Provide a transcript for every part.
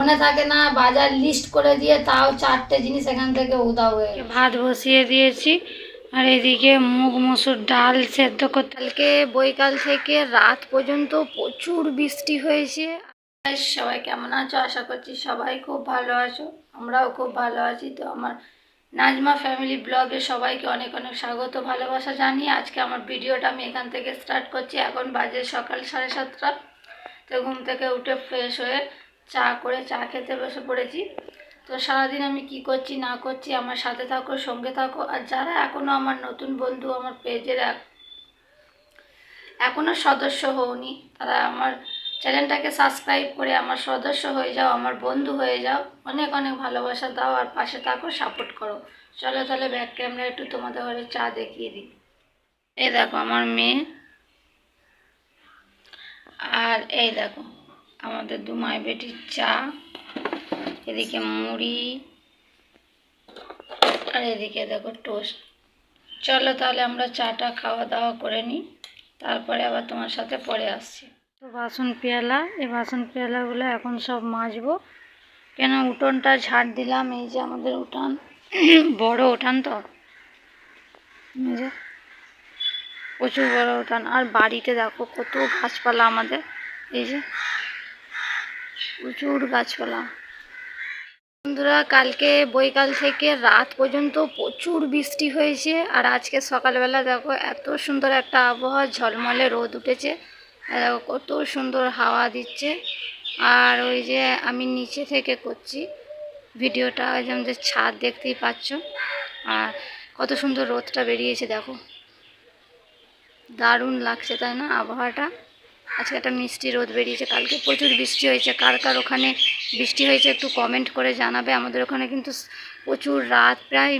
মনে থাকে না, বাজার লিস্ট করে দিয়ে তাও 4টে জিনিস এখান থেকে উধাও হয়ে গেছে। ভাত বসিয়ে দিয়েছি আর এদিকে মুগ মসুর ডাল সেদ্ধ করতে। কালকে বৈকাল থেকে রাত পর্যন্ত প্রচুর বৃষ্টি হয়েছে। সবাই কেমন আছো? আশা করছি সবাই খুব ভালো আছো, আমরাও খুব ভালো আছি। তো আমার নাজমা ফ্যামিলি ব্লগে সবাইকে অনেক অনেক স্বাগত, ভালোবাসা জানিয়ে আজকে আমার ভিডিওটা আমি এখান থেকে স্টার্ট করছি। এখন বাজে সকাল 7:30। তো ঘুম থেকে উঠে ফ্রেশ হয়ে চা খেতে বসে পড়েছি। তো সারাদিন আমি কি করছি না করছি আমার সাথে থাকো, সঙ্গে থাকো। আর যারা এখনও আমার নতুন বন্ধু, আমার পেজের এখনও সদস্য হওনি, তারা আমার চ্যানেলটাকে সাবস্ক্রাইব করে আমার সদস্য হয়ে যাও, আমার বন্ধু হয়ে যাও। অনেক অনেক ভালোবাসা দাও আর পাশে থাকো, সাপোর্ট করো। চলো তাহলে ব্যাক ক্যামেরা একটু তোমাদের ঘরে চা দেখিয়ে দিই। এই দেখো আমার মেয়ে, আর এই দেখো আমাদের দু মাই বেটির চা, এদিকে মুড়ি আর এদিকে দেখো টোস্ট। চলো তাহলে আমরা চাটা খাওয়া দাওয়া করে নিই, তারপরে আবার তোমার সাথে পরে আসছি। তো বাসন পেয়ালা, এই বাসন পেয়ালাগুলো এখন সব মাজবো। কেন উঠোনটা ঝাড় দিলাম, এই যে আমাদের উঠান বড় উঠান, তো এই যে প্রচুর বড় উঠান। আর বাড়িতে দেখো কত গাছপালা আমাদের, এই যে প্রচুর গাছপালা। বন্ধুরা, কালকে বৈকাল থেকে রাত পর্যন্ত প্রচুর বৃষ্টি হয়েছে। আর আজকে সকালবেলা দেখো এত সুন্দর একটা আবহাওয়া, ঝলমলে রোদ উঠেছে, দেখো কত সুন্দর হাওয়া দিচ্ছে। আর ওই যে আমি নিচে থেকে করছি ভিডিওটা, ওই যে আমাদের ছাদ দেখতেই পাচ্ছ। আর কত সুন্দর রোদটা বেরিয়েছে দেখো, দারুণ লাগছে তাই না আবহাওয়াটা। আজকে একটা মিষ্টি রোদ বেরিয়েছে, কালকে প্রচুর বৃষ্টি হয়েছে। কার কার ওখানে বৃষ্টি হয়েছে একটু কমেন্ট করে জানাবে। আমাদের ওখানে কিন্তু প্রচুর রাত প্রায়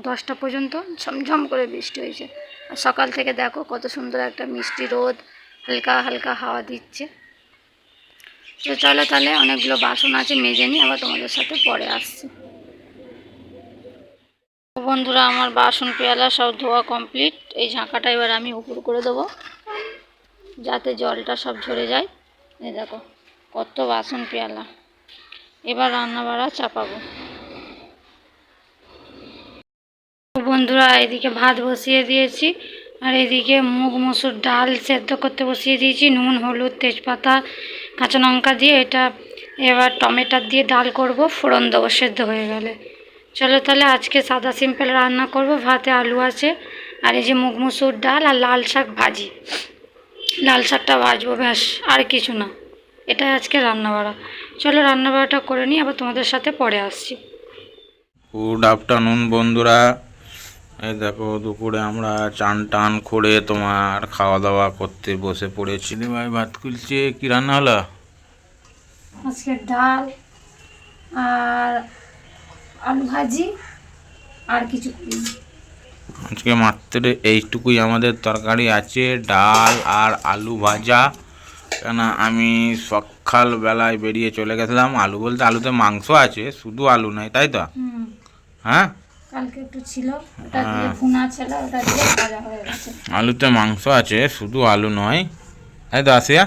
10টা পর্যন্ত ঝমঝম করে বৃষ্টি হয়েছে। আর সকাল থেকে দেখো কত সুন্দর একটা মিষ্টি রোদ, হালকা হালকা হাওয়া দিচ্ছে। তো চলো তাহলে, অনেকগুলো বাসন আছে মেজে নিই, আবার তোমাদের সাথে পরে আসছি। বন্ধুরা, আমার বাসন পেয়ালা সব ধোয়া কমপ্লিট। এই ঝাঁকাটা এবার আমি উপর করে দেবো যাতে জলটা সব ঝরে যায়। এই দেখো কত বাসন পেয়ালা, এবার রান্না বাড়া চাপাবো। বন্ধুরা, এদিকে ভাত বসিয়ে দিয়েছি আর এদিকে মুগ মসুর ডাল সেদ্ধ করতে বসিয়ে দিয়েছি। নুন, হলুদ, তেজপাতা, কাঁচা লঙ্কা দিয়ে এটা এবার টমেটো দিয়ে ডাল করব, ফোড়ন দেবো সেদ্ধ হয়ে গেলে। চলো তাহলে আজকে সাদা সিম্পল রান্না করব। ভাতে আলু আছে আর এই যে মুগ মসুর ডাল আর লাল শাক ভাজি, লাল শাকটা ভাজবো, ব্যাস আর কিছু না। এটাই আজকে রান্নাবাড়া। চলো রান্নাবাড়াটা করে নিই, আবার তোমাদের সাথে পরে আসছি। গুড আফটারনুন বন্ধুরা, এই দেখো দুপুরে আমরা চান টান করে তোমার খাওয়া দাওয়া করতে বসে পড়েছি। ভাই ভাত খুলছে, কি রান্না হলো? আজকে ডাল আর আলু ভাজি, আর কিছু করিনি। আজকে মাত্র এইটুকুই আমাদের তরকারি আছে, ডাল আর আলু ভাজা। কেন আমি সকালবেলায় বেরিয়ে চলে গেছিলাম, আলু বলতে আলুতে মাংস আছে, শুধু আলু নাই, তাই তো? হ্যাঁ, কালকে একটু ছিল, ওটা দিয়ে ভুনা ছিল, ওটা দিয়ে ভাজা হয়ে গেছে। আলুতে মাংস আছে, শুধু আলু নয়, তাই তো? আসিয়া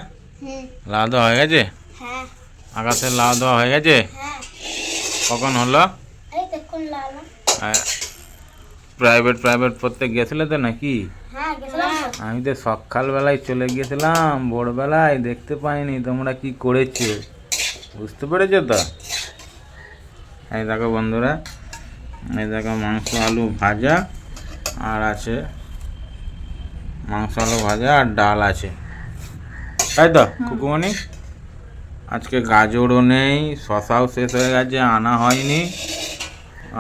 লাউ দেওয়া হয়ে গেছে? আকাশের লাউ দেওয়া হয়ে গেছে? কখন হলো? প্রাইভেট পড়তে গেছিলে তো নাকি? আমি তো সকালবেলায় চলে গিয়েছিলাম, ভোরবেলায় দেখতে পাইনি তোমরা কি করেছো, বুঝতে পেরেছো তো? এই দেখো বন্ধুরা, এই দেখো মাংস আলু ভাজা, আর আছে মাংস আলু ভাজা আর ডাল আছে, তাই তো কুকুমনি? আজকে গাজরও নেই, শশাও শেষ হয়ে গেছে, আনা হয়নি,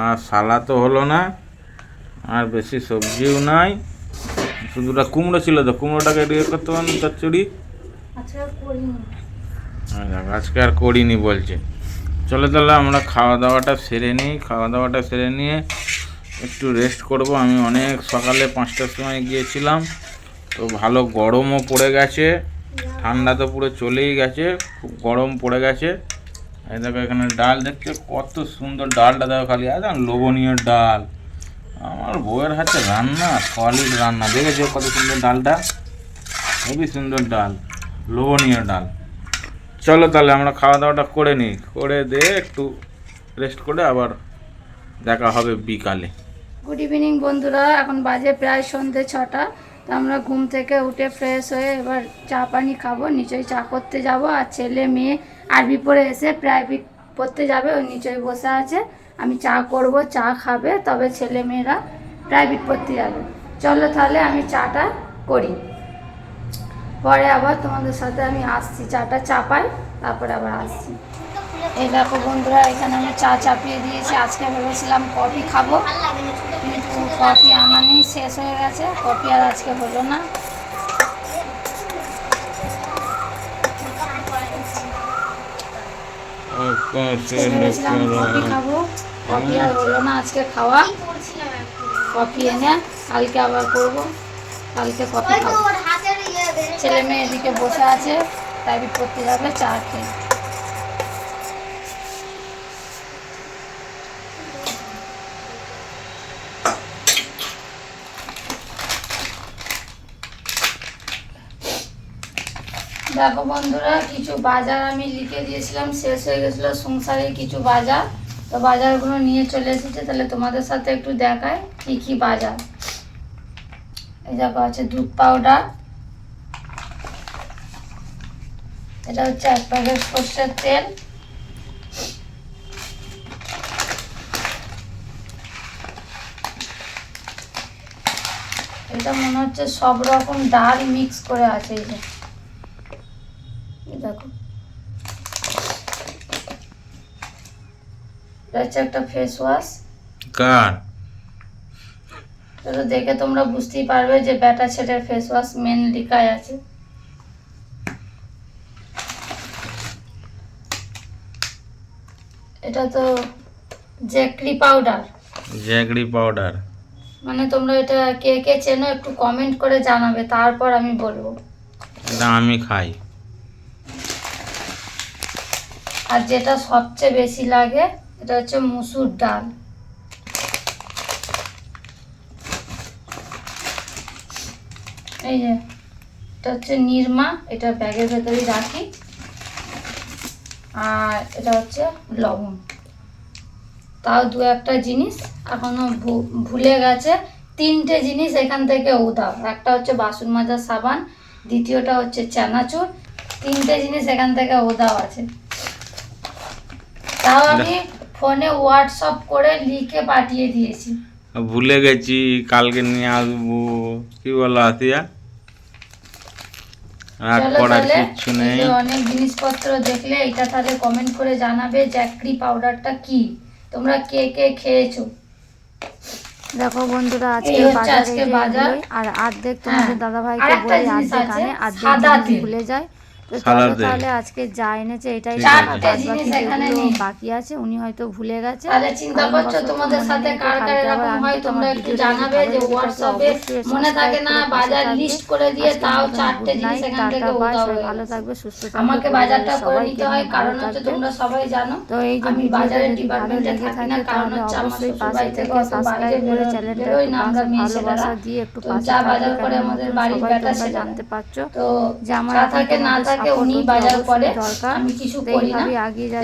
আর সালাদও হলো না, আর বেশি সবজিও নাই, শুধুটা কুমড়ো ছিল। তো কুমড়োটাকে রেডি করতে পারেন চচ্চড়ি, আজকে আর করিনি বলছে। চলো তাহলে আমরা খাওয়া দাওয়াটা সেরে নিই, খাওয়া দাওয়াটা সেরে নিয়ে একটু রেস্ট করব। আমি অনেক সকালে 5টার সময় গিয়েছিলাম, তো ভালো গরমও পড়ে গেছে, ঠান্ডা তো পুরো চলেই গেছে, খুব গরম পড়ে গেছে। এই দেখো এখানে ডাল দেখতে কত সুন্দর, ডালটা দেখো খালি, একদম লোভনীয় ডাল। আমার বউয়ের হাতে রান্না, সলিড রান্না, দেখেছো কত সুন্দর ডালটা, খুবই সুন্দর ডাল, লোভনীয় ডাল। চলো তাহলে আমরা খাওয়া দাওয়াটা করে নিই, করে দিয়ে একটু রেস্ট করে আবার দেখা হবে বিকালে। গুড ইভিনিং বন্ধুরা, এখন বাজে প্রায় সন্ধ্যে 6টা। তো আমরা ঘুম থেকে উঠে ফ্রেশ হয়ে এবার চা পানি খাবো, নিচেই চা করতে যাব। আর ছেলে মেয়ে আরবি পড়ে এসে প্রাইভেট পড়তে যাবে, ওই নিচেই বসে আছে। আমি চা করব, চা খাবে, তবে ছেলে মেয়েরা প্রাইভেট পড়তে যাবে। চলো তাহলে আমি চাটা করি, পরে আবার তোমাদের সাথে আমি আসছি। চাটা চাপাই, তারপরে আবার আসছি। এই দেখো বন্ধুরা, এখানে আমি চা চাপিয়ে দিয়েছি। আজকে ভেবেছিলাম কফি খাবো, কিন্তু কফি আমারই শেষ হয়ে গেছে, কফি আর আজকে হলো না। ভেবেছিলাম কফি খাবো, কফি আর হলো না আজকে খাওয়া। কফি এনে কালকে আবার করবো, কালকে কফি খাবো। ছেলে মেয়ে এদিকে বসে আছে, প্রাইভেট পড়তে যাবে, চা খেয়ে। দেখো বন্ধুরা, কিছু বাজার আমি লিখে দিয়েছিলাম, শেষ হয়ে গেছিলো সংসারে কিছু বাজার। তো বাজারগুলো নিয়ে চলে এসেছে, তাহলে তোমাদের সাথে একটু দেখায় কি কি বাজার। এই দেখো আছে দুধ পাউডার, এটা হচ্ছে 1 প্যাকেট সর্ষের তেল, এটা মনে হচ্ছে সব রকম ডাল মিক্স করে আছে। এই দেখো, এটা হচ্ছে একটা ফেস ওয়াশ। তো দেখে তোমরা বুঝতেই পারবে যে ব্যাটা ছেলের ফেস ওয়াশ মেন লিখাই আছে। এটা তো জ্যাকরি পাউডার। জ্যাকরি পাউডার মানে তোমরা এটা কে কে চেনো একটু কমেন্ট করে জানাবে, তারপর আমি বলবো। এটা আমি খাই। আর যেটা সবচেয়ে বেশি লাগে, এটা হচ্ছে মুসুর ডাল। এই যে এটা হচ্ছে নিরমা, এটা ব্যাগের ভেতরেই রাখি। আর এটা হচ্ছে লবণ। তাও 2-1টা জিনিস এখনো ভুলে গেছে। 3টে জিনিস এখান থেকে উধাও। একটা হচ্ছে বাসন মাজার সাবান, দ্বিতীয়টা হচ্ছে চানাচুর। 3টে জিনিস এখান থেকে উধাও আছে। তাও আমি ফোনে হোয়াটসঅ্যাপ করে লিখে পাঠিয়ে দিয়েছি। ভুলে গেছি, কালকে নিয়ে আসবো। কি বলো আসিয়া? আর পড়ার কিচ্ছু নেই। অনেক জিনিসপত্র দেখলে এটা তাহলে কমেন্ট করে জানাবে জ্যাকরি পাউডারটা কি, তোমরা কে কে খেয়েছো। দেখো বন্ধুরা, আজকে বাজার আর অর্ধেক তোমাদের দাদাভাইকে বলে অর্ধেক আনে, অর্ধেক ভুলে যায়। তো চলো তাহলে আজকে যা এনেছে এটাই বাকি আছে, উনি হয়তো ভুলে গেছে। তাহলে চিন্তা করছো তোমাদের সাথে কার কার এরকম হয়, তোমরা একটু জানাবে যে হোয়াটসঅ্যাপে মনে থাকে না বাজার লিস্ট করে দিয়ে, তাও 4টে জিনিস এখান থেকে উধাও হয়ে ভালো থাকবে, সুস্থ থাকবে। আমাকে বাজারটা করে নিতে হয়, কারণ হচ্ছে তোমরা সবাই জানো তো এই যে আমি বাজারের ডিপার্টমেন্টে থাকি না, কারণ হচ্ছে আমার শ্বশুরবাড়ি থেকে অত বাইরে বেরোই না আমরা মেয়ে ছেলেরা। দিয়ে একটু যা বাজার করে আমাদের বাড়ির বেটা ছেলেরা জানতে পারছো তো যে আমার থাকে না থাকে উনি বাজার করে, আমি কিছু করি না।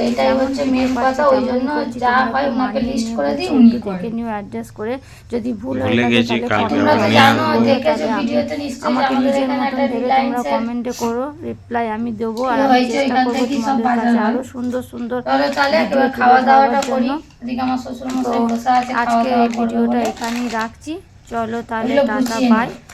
এটাই হচ্ছে মেন কথা, ওই জন্য যা হয় ওনাকে লিস্ট করে দিই, উনি করে নিউ অ্যাড্রেস করে। যদি ভুল ভুলে হয়ে গেছি থাকে কালকে তোমরা তো জানো, দেখেছো ভিডিওতে নিশ্চয়ই আমাকে আমাদের নিজের এখানে মতন একটা ভেবে তোমরা রিলায়েন্সের কমেন্টে করো, রিপ্লাই আমি দেবো। আর কি আমি হয়েছে চেষ্টা ওইখান করবো থেকে সব তোমাদের বাজার কাছে হয়। আরো সুন্দর সুন্দর চলো তাহলে এবার খাওয়া দাওয়াটা করি। এদিকে আমার শ্বশুর মশাই বসে আছে, খাওয়া আজকে দাওয়া এই করবে ভিডিওটা বলে। এখানেই রাখছি। চলো তাহলে ওগুলো টাটা, গুছিয়ে বাই। নে।